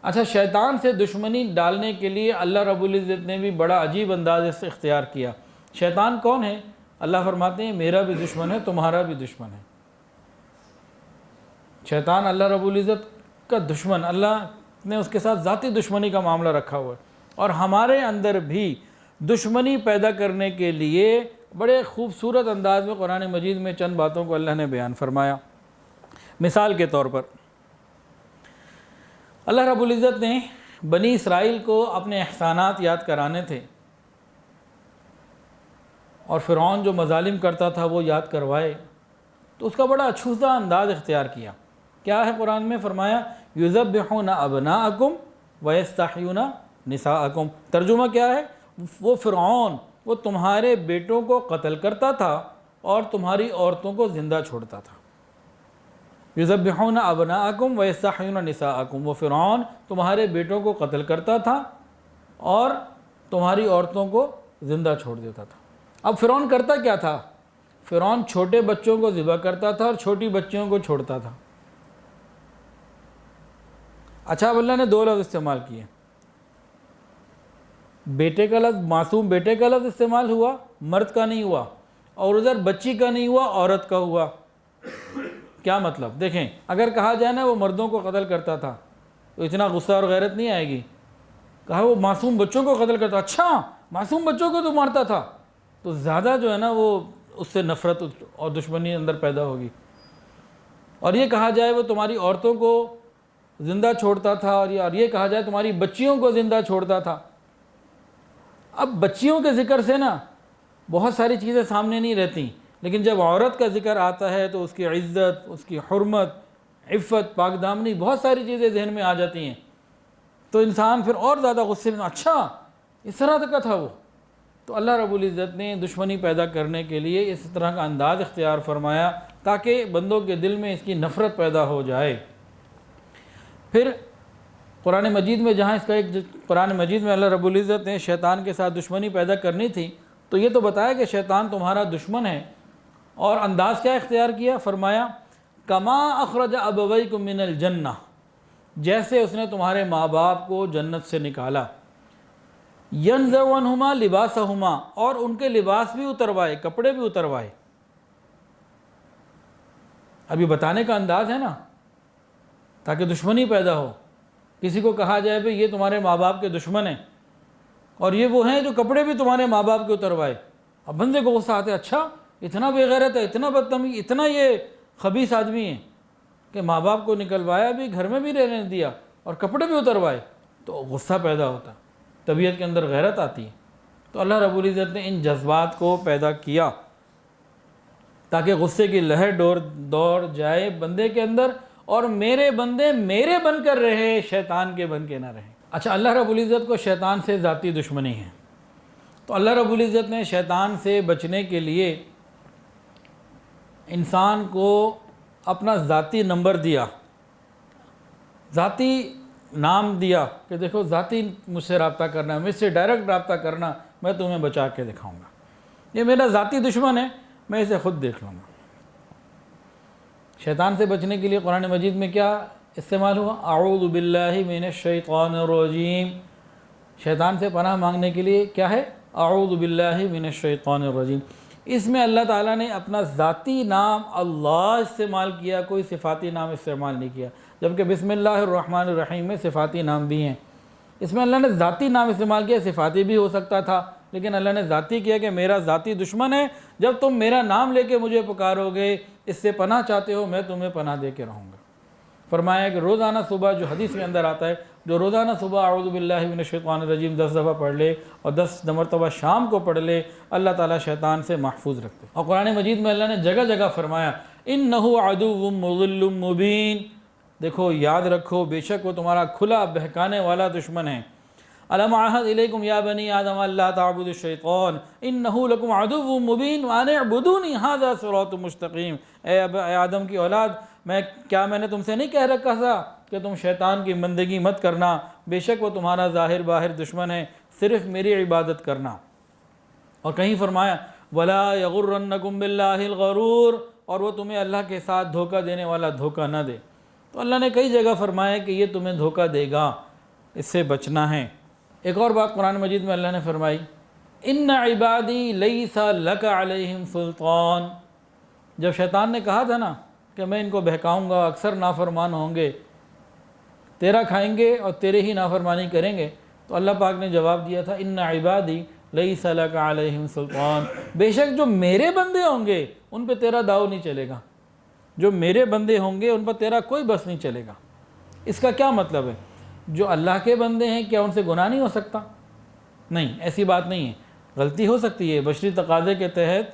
اچھا، شیطان سے دشمنی ڈالنے کے لیے اللہ رب العزت نے بھی بڑا عجیب انداز سے اختیار کیا۔ شیطان کون ہے؟ اللہ فرماتے ہیں میرا بھی دشمن ہے، تمہارا بھی دشمن ہے۔ شیطان اللہ رب العزت کا دشمن، اللہ نے اس کے ساتھ ذاتی دشمنی کا معاملہ رکھا ہوا ہے، اور ہمارے اندر بھی دشمنی پیدا کرنے کے لیے بڑے خوبصورت انداز میں قرآن مجید میں چند باتوں کو اللہ نے بیان فرمایا۔ مثال کے طور پر اللہ رب العزت نے بنی اسرائیل کو اپنے احسانات یاد کرانے تھے، اور فرعون جو مظالم کرتا تھا وہ یاد کروائے، تو اس کا بڑا اچھوتا انداز اختیار کیا۔ کیا ہے قرآن میں فرمایا یذبحون ابناءکم ویستحیون نساءکم۔ ترجمہ کیا ہے؟ وہ فرعون وہ تمہارے بیٹوں کو قتل کرتا تھا اور تمہاری عورتوں کو زندہ چھوڑتا تھا۔ یذبحون ابناءکم ویستحیون نساءکم، وہ فرعون تمہارے بیٹوں کو قتل کرتا تھا اور تمہاری عورتوں کو زندہ چھوڑ دیتا تھا۔ اب فرعون کرتا کیا تھا؟ فرعون چھوٹے بچوں کو ذبح کرتا تھا اور چھوٹی بچیوں کو چھوڑتا تھا۔ اچھا، اب اللہ نے دو لفظ استعمال کیے، بیٹے کا لفظ، معصوم بیٹے کا لفظ استعمال ہوا، مرد کا نہیں ہوا، اور ادھر بچی کا نہیں ہوا، عورت کا ہوا۔ کیا مطلب؟ دیکھیں، اگر کہا جائے نا وہ مردوں کو قتل کرتا تھا تو اتنا غصہ اور غیرت نہیں آئے گی۔ کہا وہ معصوم بچوں کو قتل کرتا، اچھا معصوم بچوں کو تو مارتا تھا، تو زیادہ جو ہے نا وہ اس سے نفرت اور دشمنی اندر پیدا ہوگی۔ اور یہ کہا جائے وہ تمہاری عورتوں کو زندہ چھوڑتا تھا، اور یہ کہا جائے تمہاری بچیوں کو زندہ چھوڑتا تھا۔ اب بچیوں کے ذکر سے نا بہت ساری چیزیں سامنے نہیں رہتی، لیکن جب عورت کا ذکر آتا ہے تو اس کی عزت، اس کی حرمت، عفت، پاک دامنی، بہت ساری چیزیں ذہن میں آ جاتی ہیں، تو انسان پھر اور زیادہ غصے میں، اچھا اس طرح کا تھا وہ۔ تو اللہ رب العزت نے دشمنی پیدا کرنے کے لیے اس طرح کا انداز اختیار فرمایا تاکہ بندوں کے دل میں اس کی نفرت پیدا ہو جائے۔ پھر قرآن مجید میں جہاں اس کا قرآن مجید میں اللہ رب العزت نے شیطان کے ساتھ دشمنی پیدا کرنی تھی تو یہ تو بتایا کہ شیطان تمہارا دشمن ہے، اور انداز کیا اختیار کیا؟ فرمایا کما اخرج ابویکم من الجنہ، جیسے اس نے تمہارے ماں باپ کو جنت سے نکالا، ینزع عنہما لباسہما، اور ان کے لباس بھی اتروائے، کپڑے بھی اتروائے۔ ابھی بتانے کا انداز ہے نا، تاکہ دشمنی پیدا ہو۔ کسی کو کہا جائے بھئی یہ تمہارے ماں باپ کے دشمن ہیں، اور یہ وہ ہیں جو کپڑے بھی تمہارے ماں باپ کے اتروائے۔ اب بندے کو غصہ آتا ہے، اچھا اتنا بے غیرت ہے، اتنا بدتمیز، اتنا یہ خبیث آدمی ہے کہ ماں باپ کو نکلوایا بھی، گھر میں بھی رہنے دیا اور کپڑے بھی اتروائے، تو غصہ پیدا ہوتا، طبیعت کے اندر غیرت آتی ہے۔ تو اللہ رب العزت نے ان جذبات کو پیدا کیا تاکہ غصے کی لہر دوڑ جائے بندے کے اندر، اور میرے بندے میرے بن کر رہے، شیطان کے بن کے نہ رہے۔ اچھا، اللہ رب العزت کو شیطان سے ذاتی دشمنی ہے، تو اللہ رب العزت نے شیطان سے بچنے کے لیے انسان کو اپنا ذاتی نمبر دیا، ذاتی نام دیا کہ دیکھو ذاتی مجھ سے رابطہ کرنا، مجھ سے ڈائریکٹ رابطہ کرنا، میں تمہیں بچا کے دکھاؤں گا۔ یہ میرا ذاتی دشمن ہے، میں اسے خود دیکھ لوں گا۔ شیطان سے بچنے کے لیے قرآن مجید میں کیا استعمال ہوا؟ اعوذ باللہ من الشیطان الرجیم۔ شیطان سے پناہ مانگنے کے لیے کیا ہے؟ اعوذ باللہ من الشیطان الرجیم۔ اس میں اللہ تعالیٰ نے اپنا ذاتی نام اللہ استعمال کیا، کوئی صفاتی نام استعمال نہیں کیا، جبکہ بسم اللہ الرحمن الرحیم میں صفاتی نام بھی ہیں۔ اس میں اللہ نے ذاتی نام استعمال کیا، صفاتی بھی ہو سکتا تھا، لیکن اللہ نے ذاتی کیا کہ میرا ذاتی دشمن ہے، جب تم میرا نام لے کے مجھے پکارو گے، اس سے پناہ چاہتے ہو، میں تمہیں پناہ دے کے رہوں گا۔ فرمایا کہ روزانہ صبح، جو حدیث میں اندر آتا ہے، جو روزانہ صبح اعوذ باللہ من الشیطان الرجیم 10 دفعہ پڑھ لے اور 10 مرتبہ شام کو پڑھ لے، اللہ تعالیٰ شیطان سے محفوظ رکھتے۔ اور قرآن مجید میں اللہ نے جگہ جگہ فرمایا انہ عدو مضل مبین، دیکھو یاد رکھو بے شک وہ تمہارا کھلا بہکانے والا دشمن ہے۔ الم اعہد الیکم یا بنی آدم الا تعبدوا الشیطان انہ لکم عدو مبین وان اعبدونی ھذا صراط مستقیم۔ اے آدم کی اولاد، میں نے تم سے نہیں کہہ رکھا تھا کہ تم شیطان کی بندگی مت کرنا، بے شک وہ تمہارا ظاہر باہر دشمن ہے، صرف میری عبادت کرنا۔ اور کہیں فرمایا ولا یغرنکم باللہ الغرور، اور وہ تمہیں اللہ کے ساتھ دھوکہ دینے والا دھوکہ نہ دے۔ تو اللہ نے کئی جگہ فرمایا کہ یہ تمہیں دھوکہ دے گا، اس سے بچنا ہے۔ ایک اور بات قرآن مجید میں اللہ نے فرمائی، ان عبادی لیس لک علیہم سلطان۔ جب شیطان نے کہا تھا نا کہ میں ان کو بہکاؤں گا، اکثر نافرمان ہوں گے، تیرا کھائیں گے اور تیرے ہی نافرمانی کریں گے، تو اللہ پاک نے جواب دیا تھا ان عبادی لیس لک علیہم سلطان، بے شک جو میرے بندے ہوں گے ان پہ تیرا داؤ نہیں چلے گا، جو میرے بندے ہوں گے ان پر تیرا کوئی بس نہیں چلے گا۔ اس کا کیا مطلب ہے؟ جو اللہ کے بندے ہیں کیا ان سے گناہ نہیں ہو سکتا؟ نہیں، ایسی بات نہیں ہے، غلطی ہو سکتی ہے، بشری تقاضے کے تحت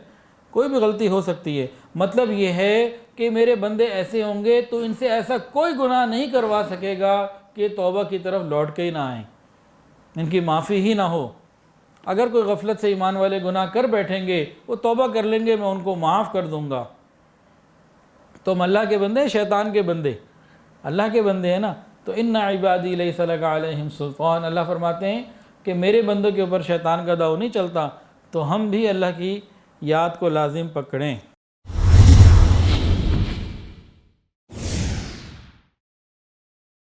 کوئی بھی غلطی ہو سکتی ہے۔ مطلب یہ ہے کہ میرے بندے ایسے ہوں گے تو ان سے ایسا کوئی گناہ نہیں کروا سکے گا کہ توبہ کی طرف لوٹ کے ہی نہ آئیں، ان کی معافی ہی نہ ہو۔ اگر کوئی غفلت سے ایمان والے گناہ کر بیٹھیں گے، وہ توبہ کر لیں گے، میں ان کو معاف کر دوں گا۔ تو ہم اللہ کے بندے ہیں، شیطان کے بندے اللہ کے بندے ہیں نا؟ تو ان عبادی لیس لک علیہم سلطان، اللہ فرماتے ہیں کہ میرے بندوں کے اوپر شیطان کا داؤ نہیں چلتا۔ تو ہم بھی اللہ کی یاد کو لازم پکڑیں۔